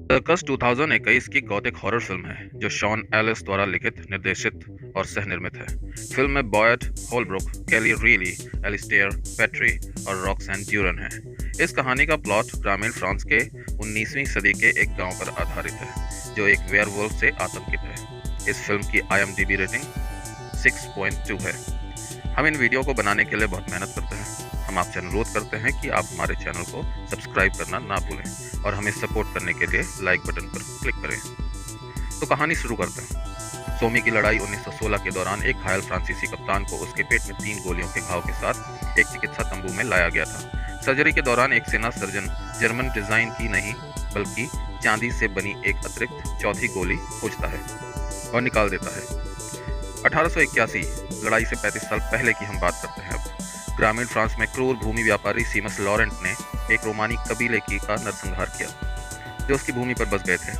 Circus 2021 की Gothic horror film है जो शॉन एलिस द्वारा लिखित, निर्देशित और सह-निर्मित है। फिल्म में बॉयड होलब्रुक, केली रीली, एलिस्टेयर पेट्री और रॉक्सैन ड्यूरन हैं। इस कहानी का प्लॉट ग्रामीण फ्रांस के 19वीं सदी के एक गांव पर आधारित है जो एक वेयरवुल्फ से आतंकित है। इस फिल्म की IMDb रेटिंग 6.2 है। हम इन वीडियो को बनाने के लिए बहुत मेहनत करते हैं। हम आपसे अनुरोध करते हैं कि आप हमारे चैनल को सब्सक्राइब करना ना भूलें और हमें सपोर्ट करने के लिए लाइक बटन पर क्लिक करें। तो कहानी शुरू करते हैं। सोमी की लड़ाई 1916 के दौरान एक घायल फ्रांसीसी कप्तान को उसके पेट में 3 गोलियों के घाव के साथ एक चिकित्सा तंबू में लाया गया था। सर्जरी के दौरान एक सेना सर्जन जर्मन डिजाइन की नहीं बल्कि चांदी से बनी एक अतिरिक्त चौथी गोली खोजता है और निकाल देता है। 1881 लड़ाई से 35 साल पहले की हम बात करते हैं। अब ग्रामीण फ्रांस में क्रूर भूमि व्यापारी सीमस लॉरेंट ने एक रोमानी कबीले की का नरसंहार किया जो उसकी भूमि पर बस गए थे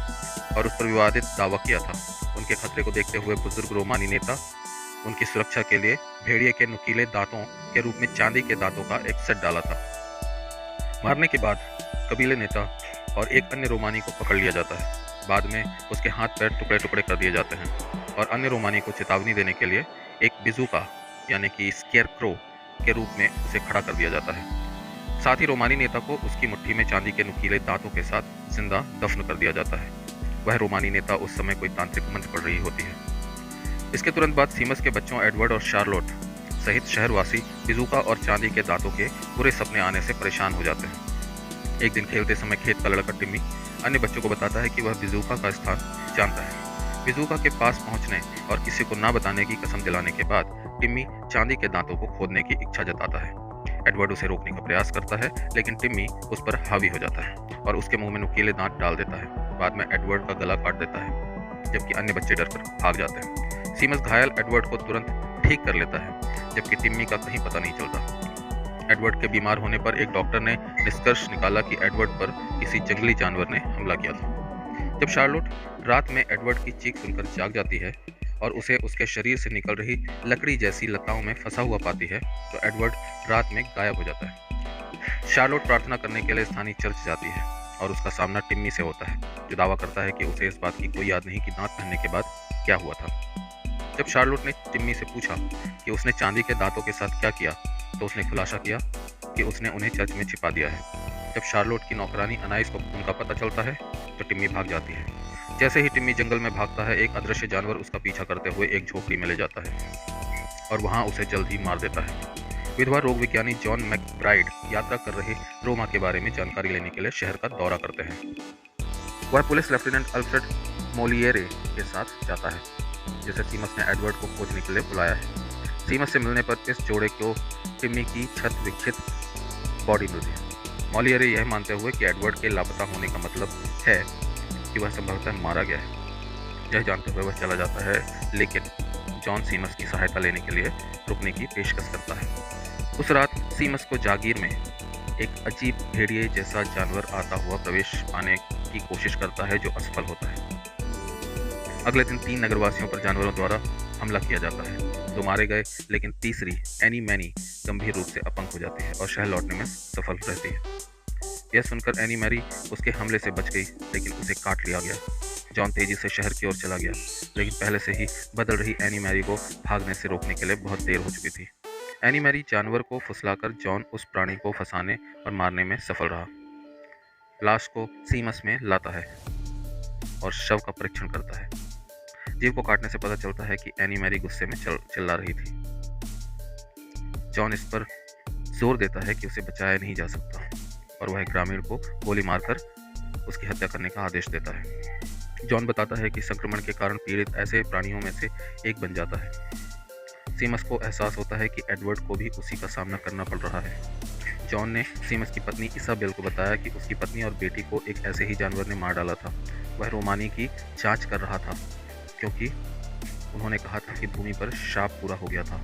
और उस पर विवादित दावा किया था। उनके खतरे को देखते हुए बुजुर्ग रोमानी नेता उनकी सुरक्षा के लिए भेड़िए के नुकीले दांतों के रूप में चांदी के दांतों का एक सेट डाला था। मारने के बाद कबीले नेता और एक अन्य रोमानी को पकड़ लिया जाता है। बाद में उसके हाथ पैर टुकड़े टुकड़े कर दिए जाते हैं और अन्य रोमानी को चेतावनी देने के लिए एक बिजूका यानी कि स्केयरक्रो के रूप में उसे खड़ा कर दिया जाता है। साथ ही रोमानी नेता को उसकी मुट्ठी में चांदी के नुकीले दांतों के साथ जिंदा दफन कर दिया जाता है। वह रोमानी नेता उस समय कोई तांत्रिक मंत्र पढ़ रही होती है। इसके तुरंत बाद सीमस के बच्चों एडवर्ड और शार्लोट सहित शहरवासी बिजूका और चांदी के दांतों के बुरे सपने आने से परेशान हो जाते हैं। एक दिन खेलते समय खेत का लड़का टिम्मी अन्य बच्चों को बताता है कि वह बिजूका का स्थान जानता है। बिजूका के पास पहुंचने और किसी को ना बताने की कसम दिलाने के बाद टिम्मी चांदी के दांतों को खोदने की इच्छा जताता है। एडवर्ड उसे रोकने का प्रयास करता है लेकिन टिम्मी उस पर हावी हो जाता है और उसके मुंह में नुकीले दांत डाल देता है। बाद में एडवर्ड का गला काट देता है जबकि अन्य बच्चे डरकर भाग जाते हैं। सीमस घायल एडवर्ड को तुरंत ठीक कर लेता है जबकि टिम्मी का कहीं पता नहीं चलता। एडवर्ड के बीमार होने पर एक डॉक्टर ने निष्कर्ष निकाला कि एडवर्ड पर किसी जंगली जानवर ने हमला किया था। जब शार्लोट रात में एडवर्ड की चीख सुनकर जाग जाती है और उसे उसके शरीर से निकल रही लकड़ी जैसी लताओं में फंसा हुआ पाती है तो एडवर्ड रात में गायब हो जाता है। शार्लोट प्रार्थना करने के लिए स्थानीय चर्च जाती है और उसका सामना टिम्मी से होता है जो दावा करता है कि उसे इस बात की कोई याद नहीं कि दांत पहनने के बाद क्या हुआ था। जब शार्लोट ने टिम्मी से पूछा कि उसने चांदी के दांतों के साथ क्या किया तो उसने खुलासा किया कि उसने उन्हें चर्च में छिपा दिया है। जब शार्लोट की नौकरानी अनाइस को उनका पता चलता है तो टिम्मी भाग जाती है। जैसे ही टिम्मी जंगल में भागता है एक अदृश्य जानवर उसका पीछा करते हुए एक झोपड़ी में ले जाता है और वहां उसे जल्द ही मार देता है। विधवा रोग विज्ञानी जॉन मैकब्राइड यात्रा कर रहे रोमा के बारे में जानकारी लेने के लिए शहर का दौरा करते हैं। वह पुलिस लेफ्टिनेंट अल्फ्रेड मोलियरे के साथ जाता है जिसे सीमस ने एडवर्ड को खोजने के लिए बुलाया है। सीमस से मिलने पर इस जोड़े को टिम्मी की छत विक्षित बॉडी मिलती है। मोलियरे यह मानते हुए कि एडवर्ड के लापता होने का मतलब है कि वह संभवतः मारा गया है। यह जानते हुए वह चला जाता है लेकिन जॉन सीमस की सहायता लेने के लिए रुकने की पेशकश करता है। उस रात सीमस को जागीर में एक अजीब भेड़िए जैसा जानवर आता हुआ प्रवेश पाने की कोशिश करता है जो असफल होता है। अगले दिन 3 नगरवासियों पर जानवरों द्वारा हमला किया जाता है। 2 मारे गए लेकिन तीसरी एनी मैनी गंभीर रूप से अपंग हो जाती है और शहर लौटने में सफल रहती है। यह सुनकर एनी मैरी उसके हमले से बच गई लेकिन उसे काट लिया गया। जॉन तेजी से शहर की ओर चला गया लेकिन पहले से ही बदल रही एनी मैरी को भागने से रोकने के लिए बहुत देर हो चुकी थी। एनी मैरी जानवर को फुसलाकर जॉन उस प्राणी को फंसाने और मारने में सफल रहा। लाश को सीमस में लाता है और शव का परीक्षण करता है। जीव को काटने से पता चलता है कि एनी मैरी गुस्से में चिल्ला रही थी। जॉन इस पर जोर देता है कि उसे बचाया नहीं जा सकता और वह ग्रामीण को गोली मारकर उसकी हत्या करने का आदेश देता है। जॉन बताता है कि संक्रमण के कारण पीड़ित ऐसे प्राणियों में से एक बन जाता है। सीमस को एहसास होता है कि एडवर्ड को भी उसी का सामना करना पड़ रहा है। जॉन ने सीमस की पत्नी इसाबेल को बताया कि उसकी पत्नी और बेटी को एक ऐसे ही जानवर ने मार डाला था। वह रोमानी की जांच कर रहा था क्योंकि उन्होंने कहा था कि भूमि पर शाप पूरा हो गया था।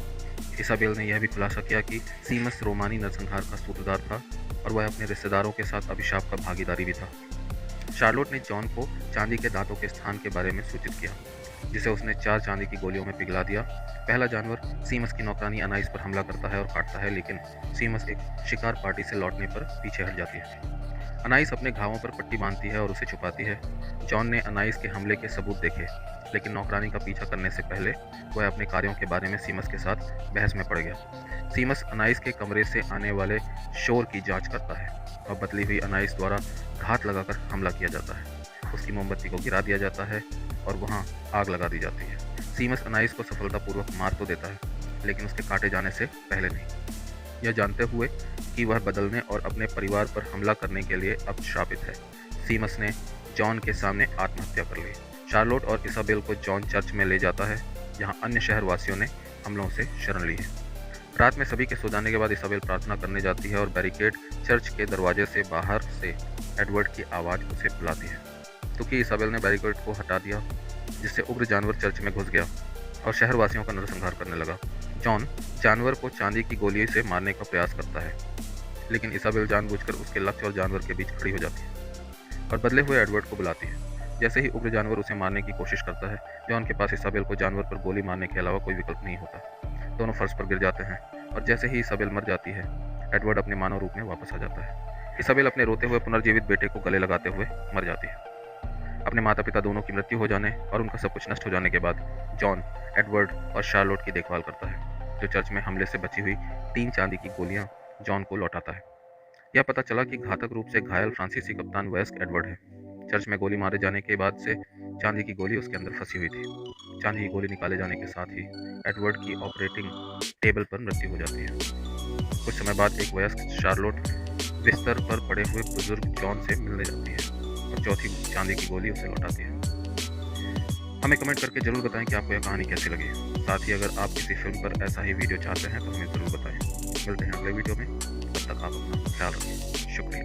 इसाबेल ने यह भी खुलासा किया कि सीमस रोमानी नरसंहार का सूत्रधार था और वह अपने रिश्तेदारों के साथ अभिशाप का भागीदारी भी था। शार्लोट ने जॉन को चांदी के दांतों के स्थान के बारे में सूचित किया जिसे उसने 4 चांदी की गोलियों में पिघला दिया। पहला जानवर सीमस की नौकरानी अनाइस पर हमला करता है और काटता है, लेकिन सीमस एक शिकार पार्टी से लौटने पर पीछे हट जाती है। अनाइस अपने घावों पर पट्टी बांधती है और उसे छुपाती है। जॉन ने अनाइस के हमले के सबूत देखे, लेकिन नौकरानी का पीछा करने से पहले वह अपने कार्यों के बारे में सीमस के साथ बहस में पड़ गया। सीमस अनाइस के कमरे से आने वाले शोर की जांच करता है और बदली हुई अनाइस द्वारा घात लगाकर हमला किया जाता है। उसकी मोमबत्ती को गिरा दिया जाता है और वहां आग लगा दी जाती है। सीमस अनाइस को सफलतापूर्वक मार तो देता है, लेकिन उसके काटे जाने से पहले नहीं, यह जानते हुए कि वह बदलने और अपने परिवार पर हमला करने के लिए अब श्रापित है। सीमस ने जॉन के सामने आत्महत्या कर ली। शार्लोट और इसाबेल को जॉन चर्च में ले जाता है, जहां अन्य शहरवासियों ने हमलों से शरण ली है। रात में सभी के सो जाने के बाद इसाबेल प्रार्थना करने जाती है और बैरिकेड चर्च के दरवाजे से बाहर से एडवर्ड की आवाज़ उसे बुलाती है। क्योंकि इसाबेल ने बैरिकेड को हटा दिया, जिससे उग्र जानवर चर्च में घुस गया और शहरवासियों का नरसंहार करने लगा। जॉन जानवर को चांदी की गोली से मारने का प्रयास करता है, लेकिन इसाबेल जानबूझकर उसके लक्ष्य और जानवर के बीच खड़ी हो जाती है और बदले हुए एडवर्ड को बुलाती है। जैसे ही उग्र जानवर उसे मारने की कोशिश करता है, जॉन के पास इसाबेल को जानवर पर गोली मारने के अलावा कोई विकल्प नहीं होता। दोनों फर्श पर गिर जाते हैं और जैसे ही इसाबेल मर जाती है, एडवर्ड अपने मानव रूप में वापस आ जाता है। इसाबेल अपने रोते हुए पुनर्जीवित बेटे को गले लगाते हुए मर जाती है। अपने माता पिता दोनों की मृत्यु हो जाने और उनका सब कुछ नष्ट हो जाने के बाद जॉन एडवर्ड और शार्लोट की देखभाल करता है, जो चर्च में हमले से बची हुई 3 चांदी की गोलियां जॉन को लौटाता है। यह पता चला कि घातक रूप से घायल फ्रांसीसी कप्तान वेस्क एडवर्ड है। चर्च में गोली मारे जाने के बाद से चांदी की गोली उसके अंदर फंसी हुई थी। चांदी की गोली निकाले जाने के साथ ही एडवर्ड की ऑपरेटिंग टेबल पर मृत्यु हो जाती है। कुछ समय बाद एक वयस्क शार्लोट बिस्तर पर पड़े हुए बुजुर्ग जॉन से मिलने जाती है और चौथी चांदी की गोली उसे लौटाती है। हमें कमेंट करके जरूर बताएं कि आपको यह कहानी कैसी लगी। साथ ही अगर आप किसी फिल्म पर ऐसा ही वीडियो चाहते हैं तो हमें ज़रूर बताएं। मिलते हैं अगले वीडियो में, तब तक आप अपना ख्याल रखें। शुक्रिया।